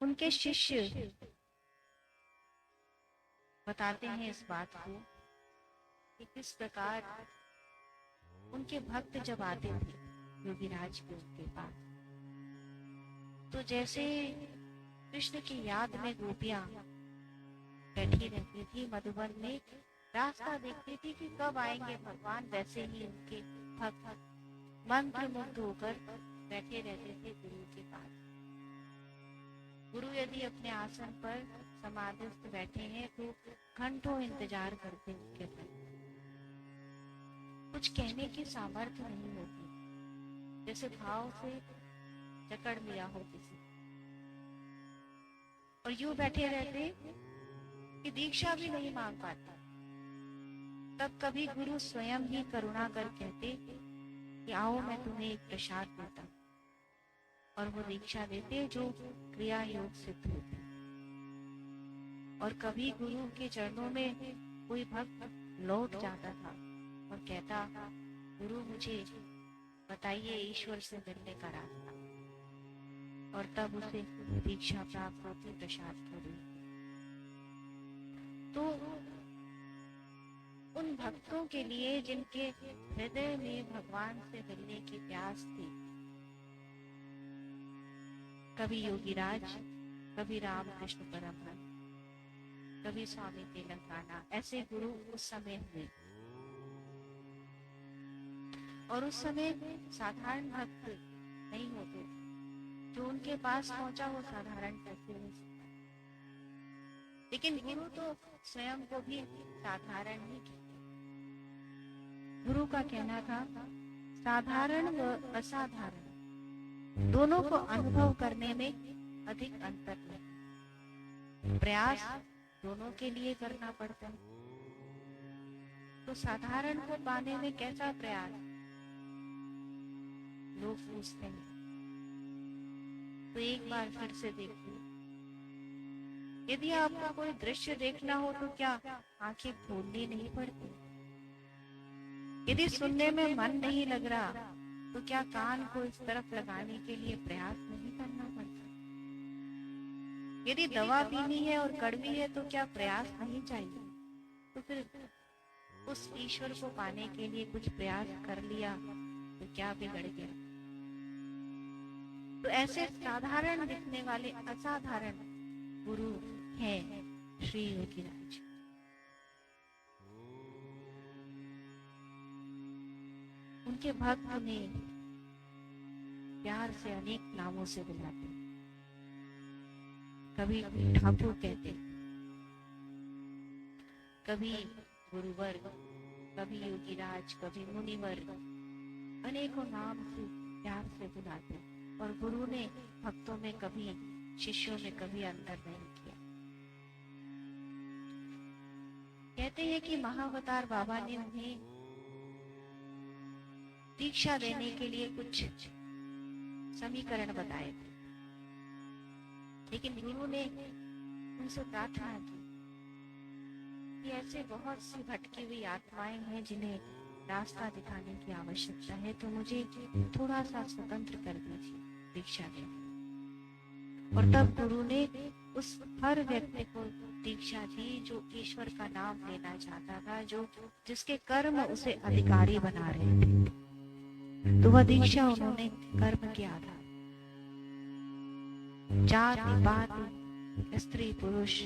उनके शिष्य बताते हैं इस बात को कि किस प्रकार उनके भक्त जब आते थे योगीराज के उनके पास, तो जैसे कृष्ण की याद में गोपियां बैठी रहती थी मधुबन में, रास्ता देखती थी कि कब आएंगे भगवान, वैसे ही उनके भक्त मंत्र मुग्ध होकर बैठे रहते थे गुरु के पास। गुरु यदि अपने आसन पर समाधिस्थ बैठे हैं तो घंटों इंतजार करते उनके पास। कुछ कहने की सामर्थ्य नहीं होती, जैसे भाव से जकड़ लिया हो किसी, और यूं बैठे रहते कि दीक्षा भी नहीं मांग पाते। तब कभी गुरु स्वयं ही करुणा कर कहते कि आओ मैं तुम्हें एक प्रसाद देता, और वो दीक्षा देते जो क्रिया योग सिद्ध होती। और कभी गुरु के चरणों में कोई भक्त लौट जाता था और कहता, गुरु मुझे बताइए ईश्वर से मिलने का रास्ता, और तब उसे दीक्षा प्राप्त होती प्रसाद के रूप। तो उन भक्तों के लिए जिनके हृदय में भगवान से मिलने की प्यास थी, कभी योगीराज, कभी रामकृष्ण परमहंस, कभी स्वामी तेलंगाना, ऐसे गुरु उस समय हुए। और उस समय साधारण भक्त नहीं होते, जो उनके पास पहुंचा वो साधारण कैसे हो सकता। लेकिन गुरु तो स्वयं को भी साधारण ही कहते। गुरु का कहना था, साधारण व असाधारण दोनों को अनुभव करने में अधिक अंतर नहीं, प्रयास दोनों के लिए करना पड़ता है। तो साधारण को पाने में कैसा प्रयास, लोग पूछते हैं। तो एक बार फिर से देखिए, यदि आपको कोई दृश्य देखना हो तो क्या आंखें खोलनी नहीं पड़ती? यदि सुनने में मन नहीं लग रहा तो क्या कान को इस तरफ लगाने के लिए प्रयास नहीं करना पड़ता? यदि दवा पीनी है और कड़वी है तो क्या प्रयास नहीं चाहिए? तो फिर उस ईश्वर को पाने के लिए कुछ प्रयास कर लिया तो क्या बिगड़ गया? तो ऐसे साधारण दिखने वाले असाधारण गुरु हैं श्री योगीराज। उनके भक्त उन्हें प्यार से अनेक नामों से बुलाते, कभी ठाकुर कहते, कभी गुरुवर, कभी योगीराज, कभी मुनिवर, अनेकों नाम से प्यार से बुलाते। और गुरु ने भक्तों में कभी, शिष्यों में कभी अंतर नहीं किया। कहते हैं कि महाअवतार बाबा ने उन्हें दीक्षा देने के लिए कुछ समीकरण बताए थे, लेकिन गुरु ने उनसे प्रार्थना की कि ऐसे बहुत सी भटकी हुई आत्माएं हैं जिन्हें रास्ता दिखाने की आवश्यकता है, तो मुझे थोड़ा सा स्वतंत्र कर दीजिए दीक्षा दे। और तब गुरु ने उस हर व्यक्ति को दीक्षा दी जो ईश्वर का नाम लेना चाहता था, जो जिसके कर्म उसे अधिकारी बना रहे थे। तो वह दीक्षा उन्होंने कर्म के आधार, जाति पाति, स्त्री पुरुष,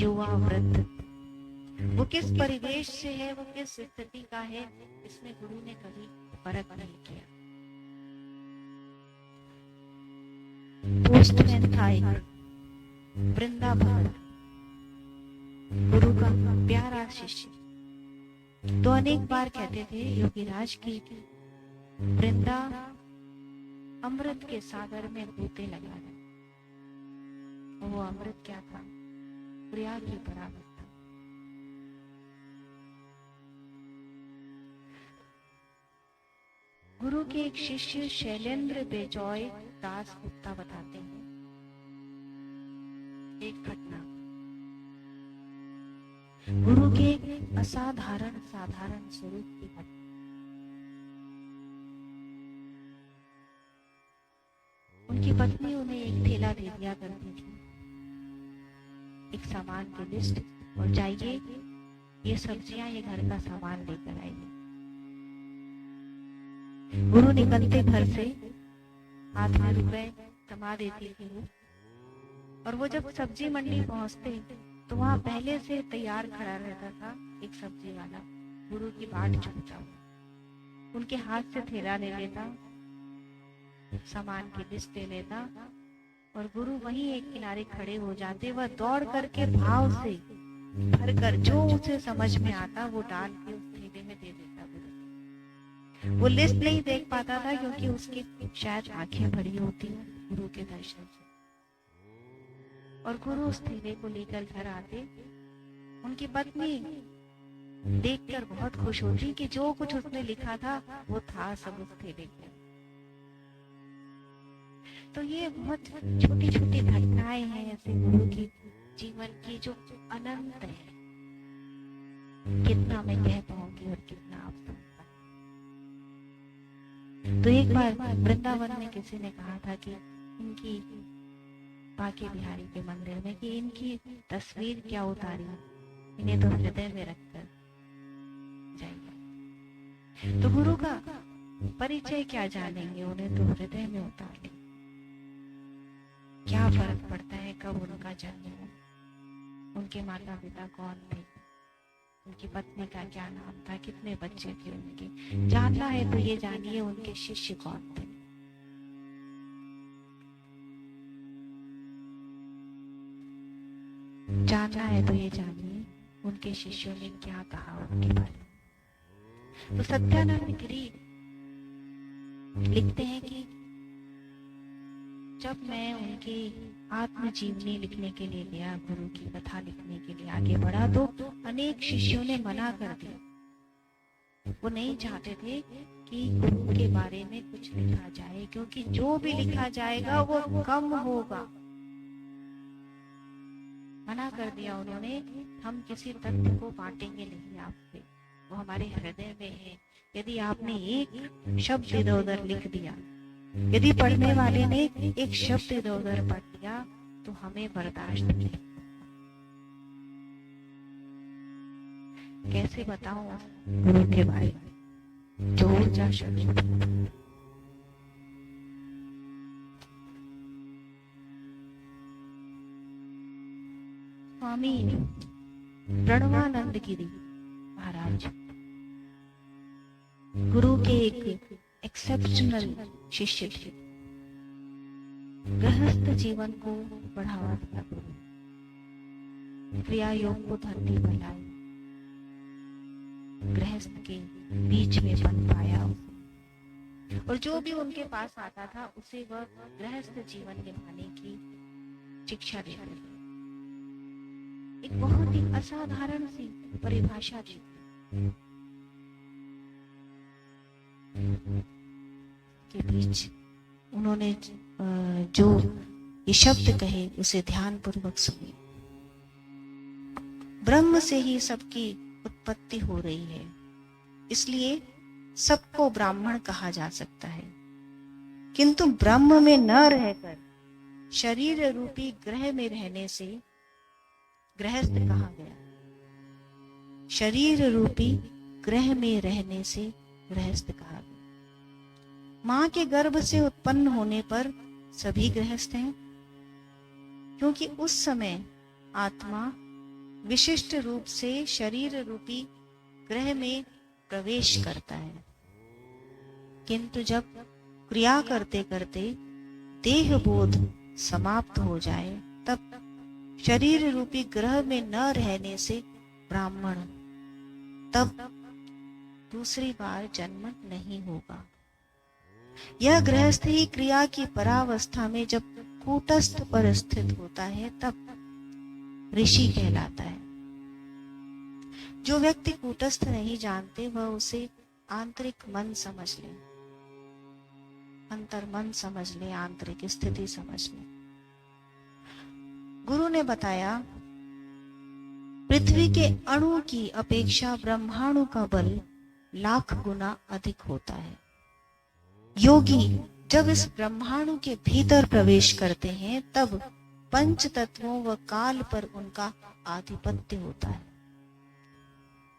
युवा वृद्ध, वो किस परिवेश से है, वो किस स्थिति का है, इसमें गुरु ने कभी फर्क नहीं किया। पोस्टमैन था एक वृंदा भगत, गुरु का प्यारा शिष्य। तो अनेक बार कहते थे योगीराज की वृंदा अमृत के सागर में गोते लगा है। वो अमृत क्या था? प्रिया की बराबर था। गुरु के एक शिष्य शैलेंद्र बेजॉय दास गुप्ता बताते हैं एक घटना, गुरु के असाधारण साधारण स्वरूप की घटना। उनकी पत्नी उन्हें एक ठेला थैला दे दिया करती थी, एक सामान की लिस्ट, और जाइए ये सब्जियां, ये घर का सामान लेकर आइए। गुरु निकलते घर से, हाथ में रुपए थमा देती थी वो, और वो जब सब्जी मंडी पहुंचते तो वहां पहले से तैयार खड़ा रहता था एक सब्जी वाला, गुरु की बाट चुनता हुआ। उनके हाथ से थैला ले लेता, सामान की लिस्ट ले लेता, और गुरु वहीं एक किनारे खड़े हो जाते। वह दौड़ करके भाव से भर कर जो उसे समझ में आता वो डाल के उस थैले में दे देता गुरु। वो लिस्ट नहीं देख पाता था क्योंकि उसकी शायद आंखें भरी होती हैं गुरु के दर्शन से, और गुरु उस थैले को लेकर घर आते। उनकी पत्नी देखकर बहुत खुश होती कि जो कुछ उसने लिखा था वो था सब उस थैले के। तो ये बहुत छोटी छोटी घटनाएं हैं ऐसे गुरु की जीवन की जो अनंत है। कितना मैं कह पाऊंगी और कितना आप सुन पाएंगे। तो एक बार वृंदावन में किसी ने कहा था कि इनकी बांके बिहारी के मंदिर में कि इनकी तस्वीर क्या उतारी, इन्हें तो हृदय में रखकर जाइए। तो गुरु का परिचय क्या जानेंगे, उन्हें तो हृदय में उतार लेंगे। क्या फर्क पड़ता है कब उनका जन्म हो, उनके माता पिता कौन थे, उनकी पत्नी का क्या नाम था, कितने बच्चे थे उनके। जानना है तो ये जानिए उनके शिष्य कौन थे। जानना है तो ये जानिए उनके शिष्यों ने क्या कहा उनके बारे में। तो सत्यानंद गिरी लिखते हैं कि जब मैं उनकी आत्मजीवनी लिखने के लिए गया, गुरु की कथा लिखने के लिए आगे बढ़ा, तो अनेक शिष्यों ने मना कर दिया। वो नहीं चाहते थे कि गुरु के बारे में कुछ लिखा जाए, क्योंकि जो भी लिखा जाएगा वो कम होगा। मना कर दिया उन्होंने, हम किसी तथ्य को बांटेंगे नहीं आपसे, वो हमारे हृदय में है। यदि आपने एक शब्द इधर उधर लिख दिया, यदि पढ़ने वाले ने एक शब्द इधर उधर पढ़ दिया, तो हमें बर्दाश्त नहीं। कैसे बताऊं गुरु के बारे में, जो ऊर्जा शब्द। स्वामी प्रणवानंद गिरी महाराज गुरु के एक एक्सेप्शनल शिष्य थे। गृहस्थ जीवन को बढ़ावा दिया गुरु, क्रिया योग को धरती पर लाए, गृहस्थ के बीच में बन पाया, और जो भी उनके पास आता था उसे वह गृहस्थ जीवन निभाने की शिक्षा देते थे। एक बहुत ही असाधारण सी परिभाषा थी के बीच उन्होंने जो ये शब्द कहे उसे ध्यान पूर्वक सुनिए। ब्रह्म से ही सबकी उत्पत्ति हो रही है, इसलिए सबको ब्राह्मण कहा जा सकता है, किंतु ब्रह्म में न रहकर शरीर रूपी ग्रह में रहने से गृहस्थ कहा गया। शरीर रूपी ग्रह में रहने से गृहस्थ कहा गया। मां के गर्भ से उत्पन्न होने पर सभी गृहस्थ हैं, क्योंकि उस समय आत्मा विशिष्ट रूप से शरीर रूपी ग्रह में प्रवेश करता है, किंतु जब क्रिया करते करते देह बोध समाप्त हो जाए तब शरीर रूपी ग्रह में न रहने से ब्राह्मण तब दूसरी बार जन्म नहीं होगा। यह गृहस्थ ही क्रिया की परावस्था में जब कूटस्थ पर स्थित होता है तब ऋषि कहलाता है। जो व्यक्ति कूटस्थ नहीं जानते वह उसे आंतरिक मन समझ ले, अंतर मन समझ ले, आंतरिक स्थिति समझ ले। गुरु ने बताया पृथ्वी के अणु की अपेक्षा ब्रह्माणु का बल लाख गुना अधिक होता है। योगी जब इस ब्रह्मांड के भीतर प्रवेश करते हैं तब पंच तत्वों व काल पर उनका आधिपत्य होता है।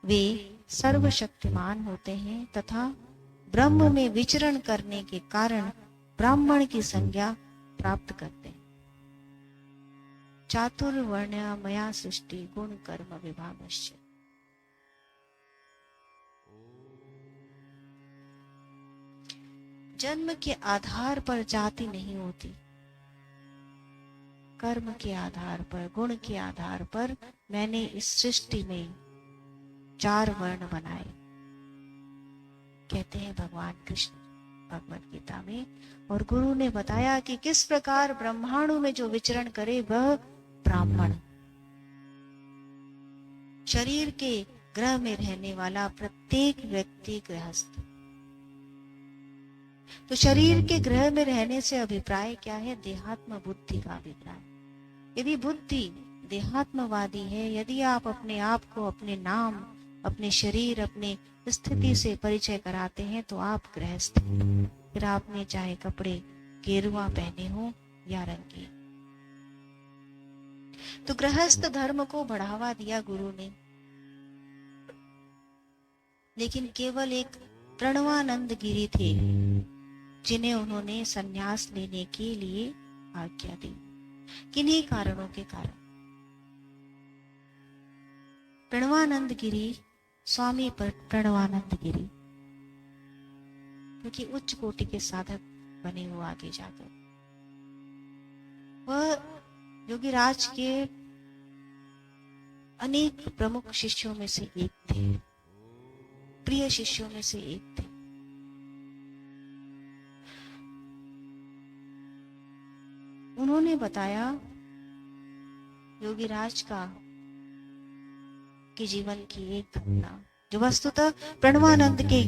वे सर्वशक्तिमान होते हैं तथा ब्रह्म में विचरण करने के कारण ब्राह्मण की संज्ञा प्राप्त करते हैं। चातुर्वर्ण्य मया सृष्टि गुण कर्म विभागश्च। जन्म के आधार पर जाति नहीं होती, कर्म के आधार पर, गुण के आधार पर मैंने इस सृष्टि में 4 वर्ण बनाए, कहते हैं भगवान कृष्ण भगवत गीता में। और गुरु ने बताया कि किस प्रकार ब्रह्मांडों में जो विचरण करे वह ब्राह्मण, शरीर के ग्रह में रहने वाला प्रत्येक व्यक्ति गृहस्थ। तो शरीर के ग्रह में रहने से अभिप्राय क्या है? देहात्म बुद्धि का अभिप्राय। यदि बुद्धि देहात्मवादी है, यदि आप अपने आप को अपने नाम, अपने शरीर, अपने स्थिति से परिचय कराते हैं तो आप गृहस्थ हैं। फिर आपने चाहे कपड़े गेरुआ पहने हो या रंगीन। तो गृहस्थ धर्म को बढ़ावा दिया गुरु ने, लेकिन केवल एक प्रणवानंद गिरी थे जिन्हें उन्होंने संन्यास लेने के लिए आज्ञा दी। किन्हीं कारणों के कारण प्रणवानंद गिरी, स्वामी प्रणवानंद गिरी, क्योंकि उच्च कोटि के साधक बने हुए आगे जाकर, वह योगीराज के अनेक प्रमुख शिष्यों में से एक थे, प्रिय शिष्यों में से एक थे। उन्होंने बताया योगीराज के जीवन की एक घटना, जो वस्तुतः प्रणवानंद के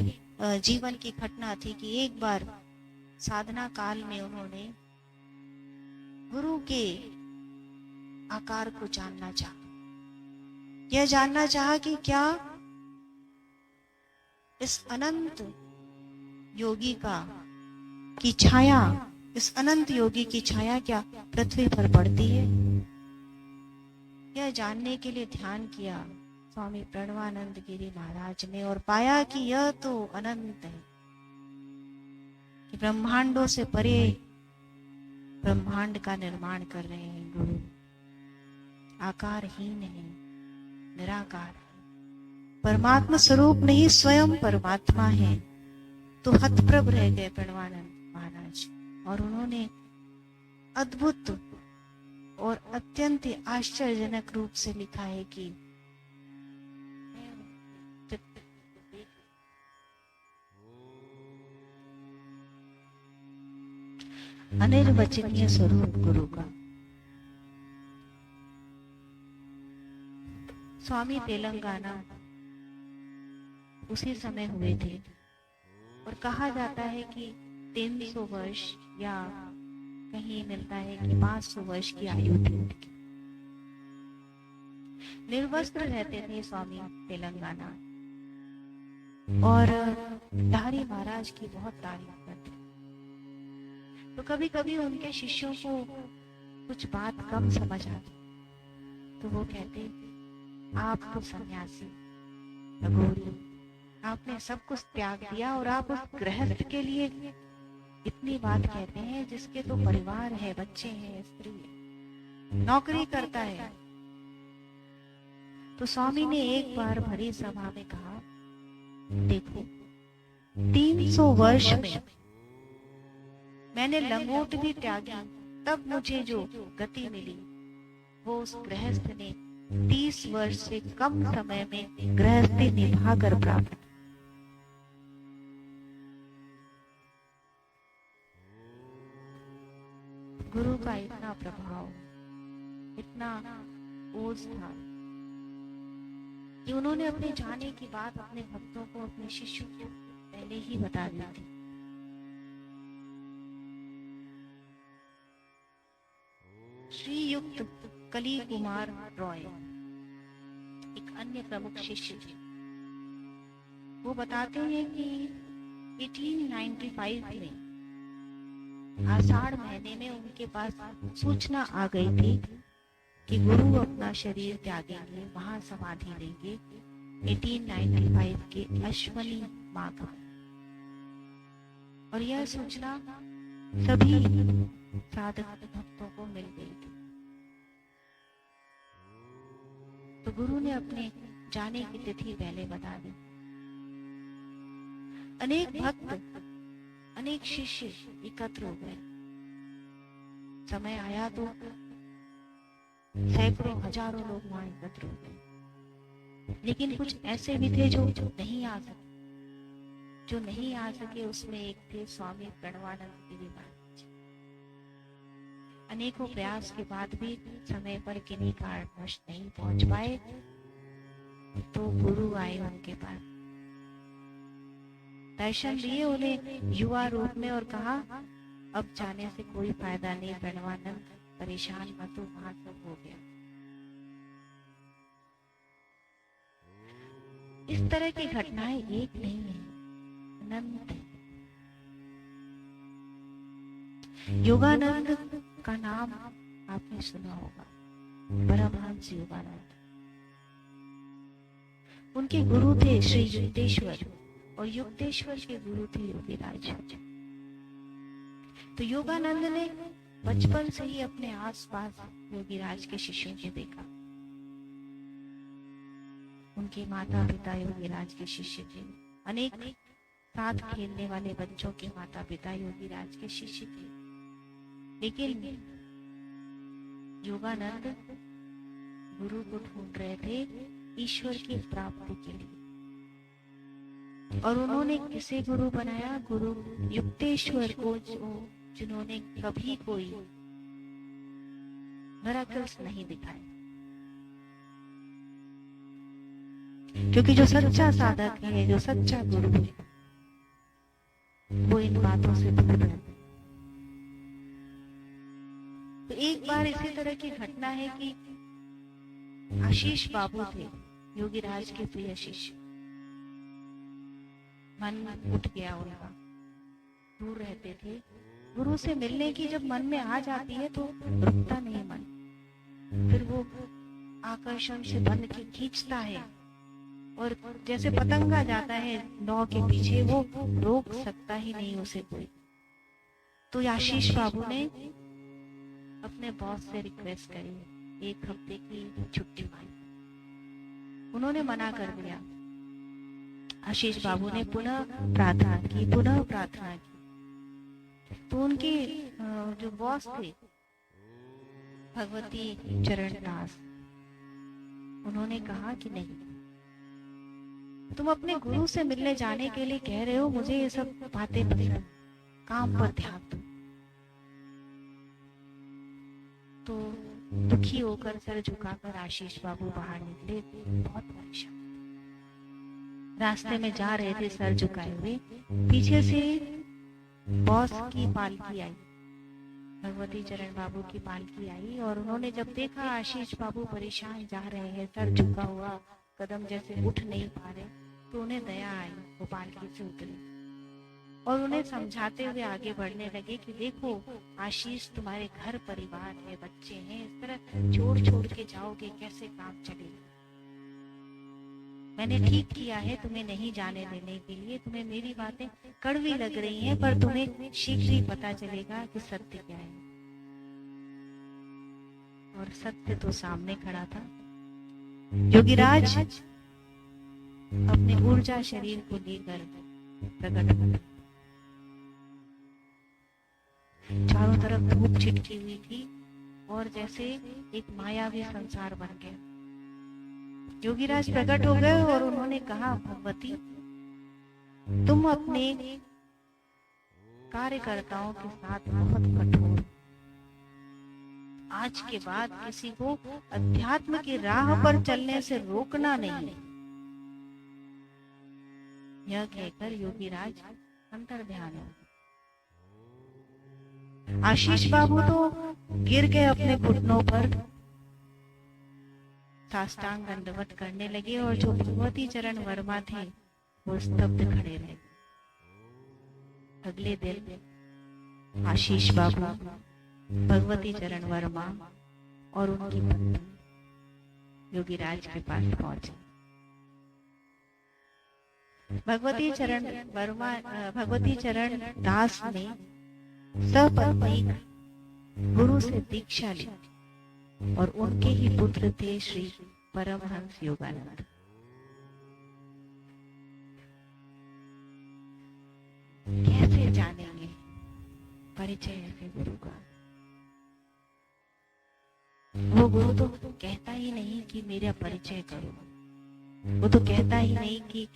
जीवन की घटना थी कि एक बार साधना काल में उन्होंने गुरु के आकार को जानना चाहा। यह जानना चाहा कि क्या इस अनंत योगी की छाया, इस अनंत योगी की छाया क्या पृथ्वी पर पड़ती है? यह जानने के लिए ध्यान किया स्वामी प्रणवानंद गिरी महाराज ने और पाया कि यह तो अनंत है, कि ब्रह्मांडों से परे ब्रह्मांड का निर्माण कर रहे हैं गुरु। आकारहीन है, निराकार है, परमात्मा स्वरूप नहीं स्वयं परमात्मा है। तो हतप्रभ रह गए प्रणवानंद महाराज, और उन्होंने अद्भुत और अत्यंत आश्चर्यजनक रूप से लिखा है कि अनिर्वचनीय स्वरूप गुरु का। स्वामी तेलंगाना उसी समय हुए थे और कहा जाता है कि 300 वर्ष या कहीं मिलता है कि 500 वर्ष की आयु थी उनकी। निर्वस्त्र रहते थे स्वामी तेलंगाना और लहरी महाराज की बहुत तारीफ करते। तो कभी कभी उनके शिष्यों को कुछ बात कम समझ आती तो वो कहते, आप तो सन्यासी अघोरी, आपने सब कुछ त्याग दिया और आप उस गृहस्थ के लिए इतनी बात कहते हैं जिसके तो परिवार है, बच्चे हैं, स्त्री है, नौकरी करता है। तो स्वामी ने एक बार भरी सभा में कहा, देखो 300 वर्ष में मैंने लंगोट भी त्यागी, तब मुझे जो गति मिली वो उस गृहस्थ ने 30 वर्ष से कम समय में गृहस्थी निभाकर प्राप्त। गुरु का इतना प्रभाव, इतना ओज था कि उन्होंने अपने जाने की बात अपने भक्तों को, अपने शिष्यों को पहले ही बता दी थी। श्रीयुक्त कली कुमार रॉय एक अन्य प्रमुख शिष्य थे। वो बताते हैं कि 1895 में आषाढ़ महीने में उनके पास सूचना आ गई थी कि गुरु अपना शरीर त्यागेंगे, वहां समाधि लेंगे 1895 के अश्वनी माघ में। और यह सूचना सभी साधक भक्तों को मिल गई थी। तो गुरु ने अपने जाने की तिथि पहले बता दी। अनेक भक्त, अनेक शिष्य एकत्र हो गए। समय आया तो सैकड़ों हजारों लोग वहां एकत्र हो गए। लेकिन कुछ ऐसे भी थे जो नहीं आ सके। जो नहीं आ सके उसमें एक थे स्वामी प्रणवानंद गिरी महाराज। अनेकों प्रयास के बाद भी समय पर किन्हीं कारणवश नहीं पहुंच पाए। तो गुरु आए उनके पास, दर्शन दिए उन्हें युवा रूप में और कहा, अब जाने से कोई फायदा नहीं प्रणवानंद, परेशान मत हो, वहां सब हो गया। इस तरह की घटनाएं एक नहीं है, अनंत है। योगानंद का नाम आपने सुना होगा, परमहंस योगानंद। उनके गुरु थे श्री युक्तेश्वर और युक्तेश्वर के गुरु थे योगीराज। तो योगानंद ने बचपन से ही अपने आसपास योगीराज के शिष्यों को देखा। उनके माता पिता योगीराज के शिष्य थे। अनेक साथ खेलने वाले बच्चों के माता पिता योगीराज के शिष्य थे। लेकिन योगानंद गुरु को ढूंढ रहे थे ईश्वर की प्राप्ति के लिए। और उन्होंने किसे गुरु बनाया? गुरु युक्तेश्वर को, जिन्होंने कभी कोई मिरेकल्स नहीं दिखाए। क्योंकि जो सच्चा साधक है, जो सच्चा गुरु है, वो इन बातों से दूर रहता है। तो एक बार इसी तरह की घटना है कि आशीष बाबू थे योगीराज के प्रिय शिष्य। मन उठ गया उनका, दूर रहते थे। गुरु से मिलने की जब मन में आ जाती है तो रुकता नहीं मन, फिर वो आकर्षण से बंध के खींचता है। और जैसे पतंगा जाता है नौ के पीछे, वो रोक सकता ही नहीं उसे कोई। तो आशीष बाबू ने अपने बॉस से रिक्वेस्ट करी, 1 हफ्ते की छुट्टी मांगी। उन्होंने मना कर दिया। आशीष बाबू ने पुनः प्रार्थना की। तो उनके जो बॉस थे भगवती चरण दास, उन्होंने कहा कि नहीं, तुम अपने गुरु से मिलने जाने के लिए कह रहे हो, मुझे ये सब बातें पसंद, काम पर ध्यान दो। तो दुखी होकर सर झुकाकर आशीष बाबू बाहर निकले। बहुत परेशान रास्ते में जा रहे थे सर झुकाए हुए। पीछे से बॉस की पालकी आई, भगवती चरण बाबू की पालकी आई। और उन्होंने जब देखा आशीष बाबू परेशान जा रहे हैं, सर झुका हुआ, कदम जैसे उठ नहीं पा रहे, तो उन्हें दया आई। वो पालकी से उतरे और उन्हें समझाते हुए आगे बढ़ने लगे कि देखो आशीष, तुम्हारे घर परिवार है, बच्चे हैं, इस तरह छोड़ के जाओगे, कैसे काम चलेगा। मैंने ठीक किया है तुम्हें नहीं जाने देने के लिए। तुम्हें मेरी बातें कड़वी लग रही हैं, पर तुम्हें शीघ्र ही पता चलेगा कि सत्य क्या है। और सत्य तो सामने खड़ा था। योगीराज अपने ऊर्जा शरीर को लेकर प्रकट हुए। चारों तरफ धूप छिटकी हुई थी और जैसे एक मायावी संसार बन गया। योगीराज प्रकट हो गए और उन्होंने कहा, भगवती, तुम अपने कार्यकर्ताओं के साथ बहुत कठोर। आज के बाद किसी को अध्यात्म की राह पर चलने से रोकना नहीं। यह कहकर योगीराज अंतर ध्यान हो। आशीष बाबू तो गिर गए अपने घुटनों पर, साष्टांग दंडवत करने लगे। और जो भगवती चरण वर्मा थे वो स्तब्ध खड़े रहे। अगले दिन आशीष बाबू, भगवती चरण वर्मा और उनकी पत्नी योगीराज के पास पहुंचे। भगवती चरण दास ने सपत्नीक गुरु से दीक्षा ली और उनके ही पुत्र थे श्री परमहंस योगानंद। कैसे जानेंगे परिचय ऐसे गुरु का? वो गुरु तो कहता ही नहीं कि मेरा परिचय करो, वो तो कहता ही नहीं कि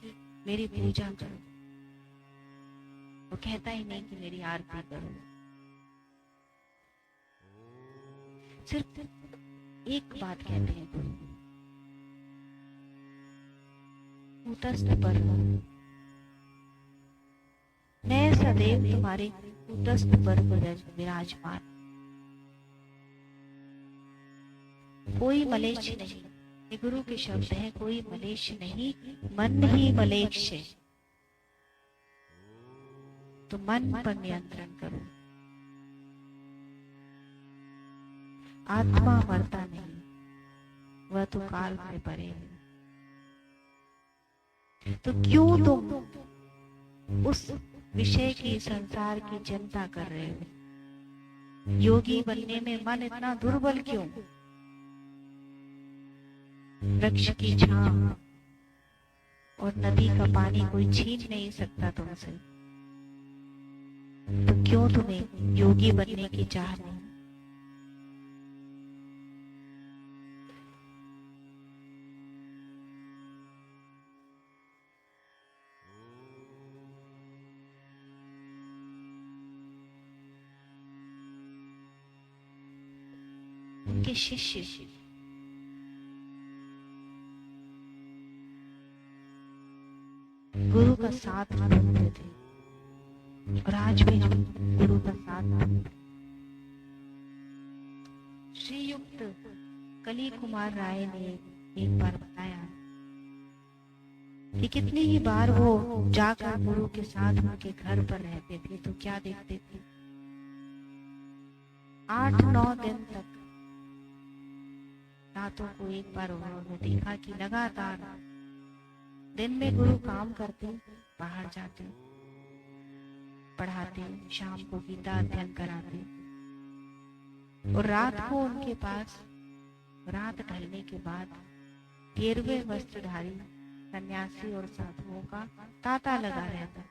मेरी पूजा करो, वो कहता ही नहीं कि मेरी आरती करो। सिर्फ एक बात कहते हैं गुरु, कूटस्थ पर मैं सदैव तुम्हारे कूटस्थ पर विराजमान, कोई मलेच्छ नहीं। ये गुरु के शब्द हैं, कोई मलेच्छ नहीं, मन ही मलेच्छ है। तो मन पर नियंत्रण करो। आत्मा मरता नहीं, वह तो काल से परे है। तो क्यों तुम उस विषय की, संसार की चिंता कर रहे हो? योगी बनने में मन इतना दुर्बल क्यों? वृक्ष की छांव और नदी का पानी कोई छीन नहीं सकता तुमसे, तो क्यों तुम्हें योगी बनने की चाह नहीं? उनके शिष्य गुरु का साथ ढूंढते थे और आज भी हम गुरु का साथ ढूंढते। श्रीयुक्त कली कुमार राय ने एक बार बताया कि कितनी ही बार वो जाकर गुरु के साथ उनके घर पर रहते थे तो क्या देखते थे, 8-9 दिन तक रातों को एक बार उन्होंने देखा कि लगातार दिन में गुरु काम करते, बाहर जाते, पढ़ाते, शाम को गीता अध्ययन कराते और रात को उनके पास, रात ढलने के बाद 13वें वस्त्रधारी सन्यासी और साधुओं का तांता लगा रहता।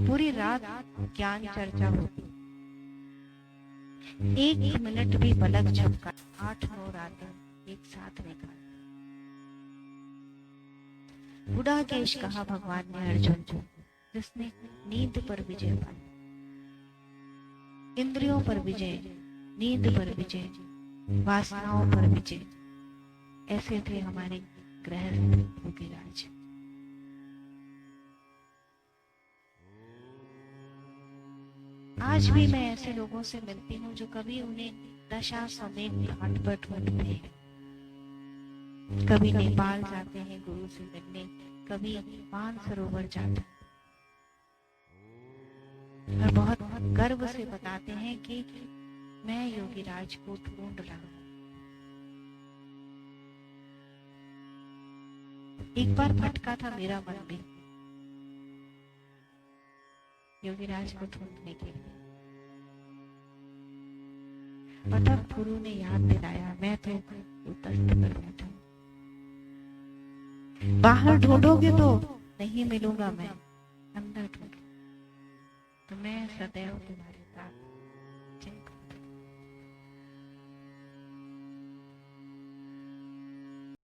पूरी रात ज्ञान चर्चा होती, एक मिनट भी पलक झपका 8-9 रातें एक साथ निकाल। गुडाकेश कहा भगवान ने अर्जुन को, जिसने नींद पर विजय पाई, इंद्रियों पर विजय, नींद पर विजय, वासनाओं पर विजय। ऐसे थे हमारे गृहस्थ योगीराज। आज भी मैं ऐसे लोगों से मिलती हूँ जो कभी उन्हें दशा समेत घाट पर ढूंढते हैं, कभी नेपाल जाते हैं गुरु से मिलने, कभी मानसरोवर जाते हैं और बहुत गर्व से बताते हैं कि मैं योगीराज को ढूंढ रहा हूं। एक बार भटका था मेरा मन भी योगीराज को ढूंढने के लिए, और तब गुरु ने याद दिलाया, मैं तो तख्त पर बैठा हूं, बाहर ढूंढोगे तो नहीं मिलूंगा मैं, अंदर ढूंढो तो मैं सदैव तुम्हारे